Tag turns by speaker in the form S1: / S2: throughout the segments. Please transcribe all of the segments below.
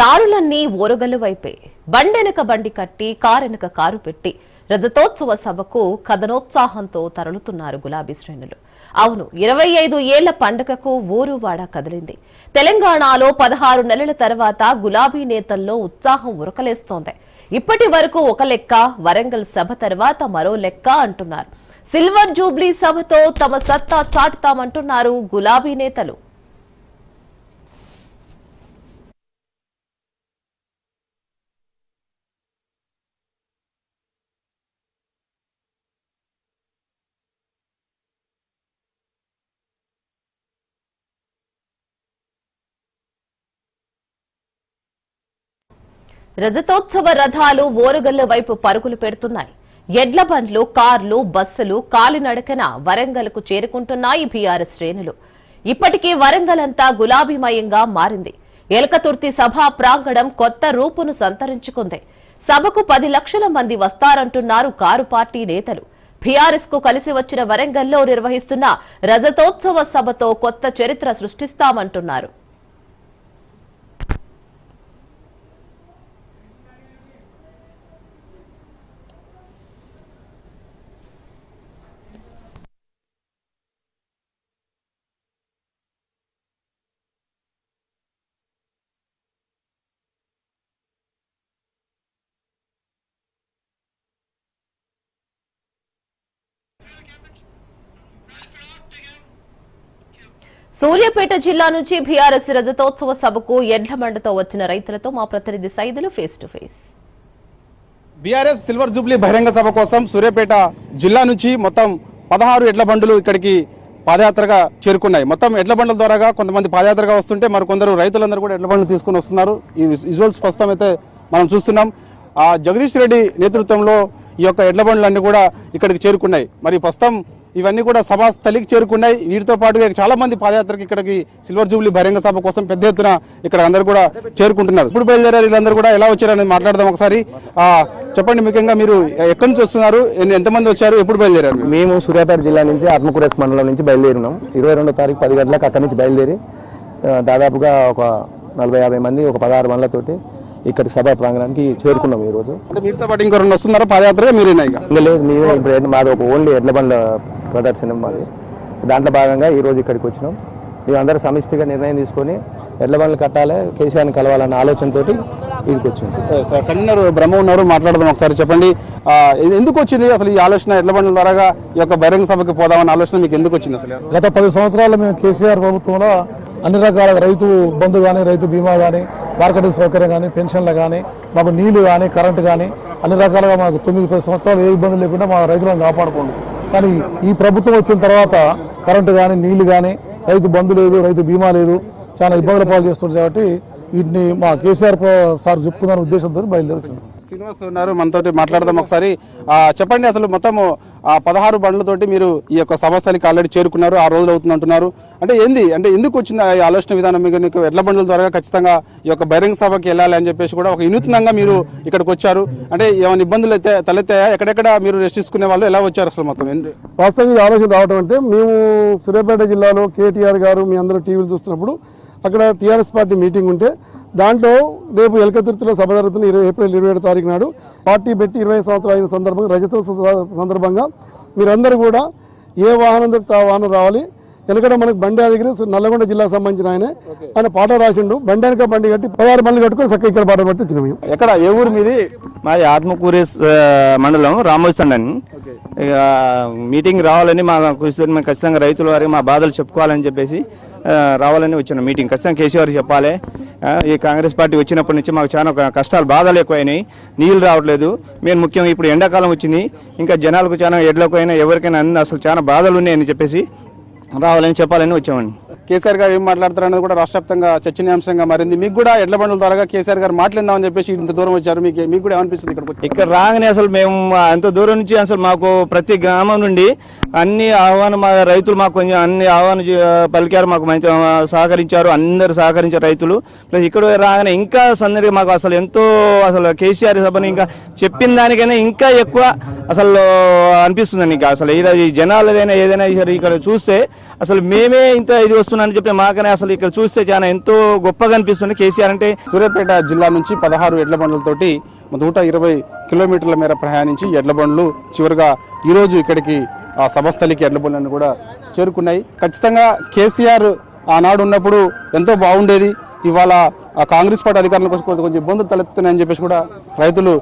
S1: దారులన్నీ ఓరుగల్లు వైపే బండెనక బండి కట్టి కారెనక కారు పెట్టి రజతోత్సవ సభకు కథనోత్సాహంతో తరలుతున్నారు గులాబీ శ్రేణులు. అవును, 25 ఏళ్ల పండుగకు ఊరువాడ కదిలింది. తెలంగాణలో 16 నెలల తర్వాత గులాబీ నేతల్లో ఉత్సాహం ఉరకలేస్తోంది. ఇప్పటి వరకు ఒక లెక్క, వరంగల్ సభ తర్వాత మరో లెక్క అంటున్నారు. సిల్వర్ జూబ్లీ సభతో తమ సత్తా చాటుతామంటున్నారు గులాబీ నేతలు. రజతోత్సవ రథాలు ఓరుగల్లు వైపు పరుగులు పెడుతున్నాయి. ఎడ్ల బండ్లు, కార్లు, బస్సులు కాలినడకన వరంగల్కు చేరుకుంటున్నాయి బీఆర్ఎస్ శ్రేణులు. ఇప్పటికే వరంగల్ అంతా గులాబీమయంగా మారింది. ఎలకతుర్తి సభా ప్రాంగణం కొత్త రూపును సంతరించుకుంది. సభకు 10 లక్షల మంది వస్తారంటున్నారు కారు పార్టీ నేతలు. బీఆర్ఎస్ కు కలిసి వచ్చిన వరంగల్లో నిర్వహిస్తున్న రజతోత్సవ సభతో కొత్త చరిత్ర సృష్టిస్తామంటున్నారు. సూర్యాపేట జిల్లా నుంచి బీఆర్ఎస్ రజతోత్సవ సభకు ఎడ్ల బండతో వచ్చిన రైతులతో మా ప్రతినిధి Saidulu face to face.
S2: BRS silver Jubilee బహిరంగ సభ కోసం సూర్యాపేట జిల్లా నుంచి మొత్తం 16 ఎడ్ల బండ్లు ఇక్కడికి పాదయాత్రగా చేరుకున్నాయి. మొత్తం ఎడ్ల బండ్ల ద్వారాగా కొంతమంది పాదయాత్రగా వస్తుంటే మరికొందరు రైతులందరూ కూడా ఎడ్ల బండ్లు తీసుకుని వస్తున్నారు. ఈ విజువల్స్ ప్రస్తుతం అయితే మనం చూస్తున్నాం. జగదీష్ రెడ్డి నేతృత్వంలో ఈ యొక్క ఎడ్ల బండ్లన్నీ కూడా ఇక్కడికి చేరుకున్నాయి. మరి ప్రస్తుతం ఇవన్నీ కూడా సభా స్థలికి చేరుకున్నాయి. వీటితో పాటుగా చాలా మంది పాదయాత్రకి ఇక్కడికి సిల్వర్ జూబ్లీ బహిరంగ సభ కోసం పెద్ద ఎత్తున ఇక్కడ అందరూ కూడా చేరుకుంటున్నారు. ఇప్పుడు బయలుదేరారు వీళ్ళందరూ కూడా, ఎలా వచ్చారనేది మాట్లాడదాం ఒకసారి. చెప్పండి, ముఖ్యంగా మీరు ఎక్కడి నుంచి వస్తున్నారు, ఎంతమంది వచ్చారు, ఎప్పుడు బయలుదేరారు?
S3: మేము సూర్యాపేట జిల్లా నుంచి ఆత్మకూరేస్ మండలం నుంచి బయలుదేరినాం. 22వ తారీఖు 10 గంటలకు అక్కడి నుంచి బయలుదేరి దాదాపుగా ఒక 40-50 మంది ఒక 16 బండ్లతోటి ఇక్కడ సభా ప్రాంగణానికి చేరుకున్నాం. ఈ రోజు
S2: అంటే మీతో పాటు ఇంకో 2 వస్తున్నారా పాదయాత్రగా? మీరేనా?
S3: ఇంకా లేదు, మేమే ఇప్పుడు మాది ఒక ఓన్లీ ఎడ్ల బండ్ల ప్రదర్శనం మాది. దాంట్లో భాగంగా ఈ రోజు ఇక్కడికి వచ్చినాం. మేమందరూ సమిష్టిగా నిర్ణయం తీసుకొని ఎడ్ల బండ్లు కట్టాలి, కేసీఆర్ని కలవాలన్న ఆలోచనతో వీడికి వచ్చింది.
S2: కన్వీనర్ బ్రహ్మ ఉన్నారు, మాట్లాడదాం ఒకసారి. చెప్పండి, ఎందుకు వచ్చింది అసలు ఈ ఆలోచన? ఎడ్ల బండ్ల ద్వారా ఈ యొక్క బహిరంగ సభకి పోదామన్న ఆలోచన మీకు ఎందుకు వచ్చింది అసలు?
S4: గత 10 సంవత్సరాలు మేము కేసీఆర్ ప్రభుత్వంలో అన్ని రకాల రైతు బంధు కానీ, రైతు బీమా కానీ, మార్కెటింగ్ సౌకర్యం కానీ, పెన్షన్లు కానీ, మాకు నీళ్లు కానీ, కరెంటు కానీ అన్ని రకాలుగా మాకు 9-10 సంవత్సరాలు ఏ ఇబ్బంది లేకుండా మా రైతులను కాపాడుకోండి. కానీ ఈ ప్రభుత్వం వచ్చిన తర్వాత కరెంటు కానీ, నీళ్లు కానీ, రైతు బంధు లేదు, రైతు బీమా లేదు, చాలా ఇబ్బందుల పాలు చేస్తుంది. కాబట్టి వీటిని మా కేసీఆర్ సార్ చెప్పుకున్న ఉద్దేశంతో బయలుదేరుతుంది.
S2: శ్రీనివాస్ ఉన్నారు, మనతో మాట్లాడదాం ఒకసారి. చెప్పండి, అసలు మొత్తం 16 బండ్లతోటి మీరు ఈ యొక్క సభస్థలికి ఆల్రెడీ చేరుకున్నారు, 6 రోజులు అవుతుంది అంటున్నారు. అంటే ఏంది, అంటే ఎందుకు వచ్చింది ఈ ఆలోచన విధానం? మీకు ఎడ్ల బండ్ల ద్వారా ఖచ్చితంగా ఈ యొక్క బహిరంగ సభకి వెళ్ళాలి అని చెప్పేసి కూడా ఒక వినూత్నంగా మీరు ఇక్కడికి వచ్చారు. అంటే ఏమైనా ఇబ్బందులు అయితే తలెత్తాయా? ఎక్కడెక్కడ మీరు రెస్ట్ తీసుకునే వాళ్ళు ఎలా వచ్చారు అసలు? మొత్తం
S4: వాస్తవంగా ఆలోచన రావడం అంటే, మేము సూర్యాపేట జిల్లాలో కేటీఆర్ గారు మీ అందరూ టీవీలు చూస్తున్నప్పుడు అక్కడ టీఆర్ఎస్ పార్టీ మీటింగ్ ఉంటే దాంట్లో రేపు ఎలకతుర్తిలో సభ జరుగుతున్న ఏప్రిల్ 27వ తారీఖు నాడు పార్టీ పెట్టి 20 సంవత్సరాలు అయిన సందర్భంగా రజతోత్సవ సందర్భంగా మీరందరూ కూడా ఏ వాహనం దొరికితే ఆ వాహనం రావాలి. ఎందుకంటే మనకు బండి దగ్గర నల్లగొండ జిల్లాకు సంబంధించిన ఆయన పాట రాసిండు. బండి వెనక బండి కట్టి 16 బండ్లు కట్టుకొని చక్కగా ఇక్కడ పాట పట్టి వచ్చినాం. మేము
S2: ఎక్కడ, ఏ ఊరు మీది?
S3: మాది ఆత్మకూరేస్ మండలం రామోజీ. ఇక మీటింగ్ రావాలని మేము ఖచ్చితంగా రైతుల వారికి మా బాధలు చెప్పుకోవాలని చెప్పేసి రావాలని వచ్చిన మీటింగ్. ఖచ్చితంగా కేసీఆర్ చెప్పాలి. ఈ కాంగ్రెస్ పార్టీ వచ్చినప్పటి నుంచి మాకు చాలా కష్టాలు, బాధలు ఎక్కువైనాయి. నీళ్ళు రావట్లేదు. మేము ముఖ్యంగా ఇప్పుడు ఎండాకాలం వచ్చింది, ఇంకా జనాలకు చాలా ఎడ్లకు అయినా ఎవరికైనా అన్ని అసలు చాలా బాధలు ఉన్నాయని చెప్పేసి రావాలని చెప్పాలని వచ్చామండి.
S2: కేసీఆర్ గారు ఏం మాట్లాడతారు అనేది కూడా రాష్ట్ర వ్యాప్తంగా చర్చనీయాంశంగా మారింది. మీకు కూడా ఎడ్ల బండ్ల ద్వారా కేసీఆర్ గారు మాట్లాడదామని చెప్పేసి ఇంత దూరం వచ్చారు. మీకు కూడా ఏమనిపిస్తుంది
S3: ఇక్కడ రాగానే? అసలు మేము అంత దూరం నుంచి అసలు మాకు ప్రతి గ్రామం నుండి అన్ని ఆహ్వానం, మా రైతులు మాకు కొంచెం అన్ని ఆహ్వానం పలికారు, మాకు మంచి సహకరించారు, అందరు సహకరించారు రైతులు. ప్లస్ ఇక్కడ రాగానే ఇంకా సందడిగా మాకు అసలు ఎంతో అసలు కేసీఆర్ సభని ఇంకా చెప్పిన దానికైనా ఇంకా ఎక్కువ అసలు అనిపిస్తుందండి. ఇంకా అసలు ఈ జనాలు ఏదైనా ఇక్కడ చూస్తే అసలు మేమే ఇంత ఇది వస్తున్నానని చెప్పి మాకనే అసలు ఇక్కడ చూస్తే చాలా ఎంతో గొప్పగా అనిపిస్తుంది కేసీఆర్ అంటే.
S2: సూర్యాపేట జిల్లా నుంచి 16 ఎడ్ల బండ్లతోటి 120 కిలోమీటర్ల మేర ప్రయాణించి ఎడ్ల బండ్లు చివరిగా ఈరోజు ఇక్కడికి ఆ సభస్థలికి ఎడ్ల బండ్లను కూడా చేరుకున్నాయి. ఖచ్చితంగా కేసీఆర్ ఆనాడు ఉన్నప్పుడు ఎంతో బాగుండేది, ఇవాళ కాంగ్రెస్ పార్టీ అధికారంలోకి వచ్చి కొంచెం ఇబ్బందులు తలెత్తున్నాయని చెప్పేసి కూడా రైతులు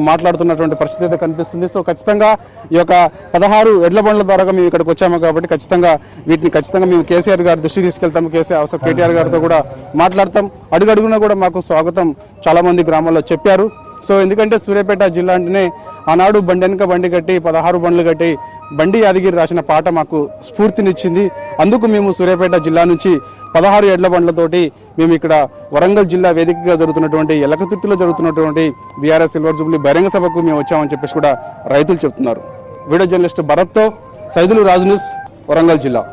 S2: మాట్లాడుతున్నటువంటి పరిస్థితి అయితే కనిపిస్తుంది. సో ఖచ్చితంగా ఈ యొక్క 16 ఎడ్ల బండ్ల ద్వారా మేము ఇక్కడికి వచ్చాము కాబట్టి ఖచ్చితంగా వీటిని మేము కేసీఆర్ గారి దృష్టికి తీసుకెళ్తాము. కేటీఆర్ గారితో కూడా మాట్లాడతాం. అడుగడుగునా కూడా మాకు స్వాగతం చాలా మంది గ్రామాల్లో చెప్పారు. సో ఎందుకంటే సూర్యాపేట జిల్లా అంటేనే ఆనాడు బండి వెనుక బండి కట్టి 16 బండ్లు కట్టి బండి యాదగిరి రాసిన పాట మాకు స్ఫూర్తినిచ్చింది. అందుకు మేము సూర్యాపేట జిల్లా నుంచి 16 ఎడ్ల బండ్లతోటి మేము ఇక్కడ వరంగల్ జిల్లా వేదికగా జరుగుతున్నటువంటి ఎలకతుర్తిలో జరుగుతున్నటువంటి బీఆర్ఎస్ సిల్వర్ జూబ్లీ బహిరంగ సభకు మేము వచ్చామని చెప్పేసి కూడా రైతులు చెప్తున్నారు. వీడియో జర్నలిస్ట్ భరత్తో సైదులు రాజు న్యూస్, వరంగల్ జిల్లా.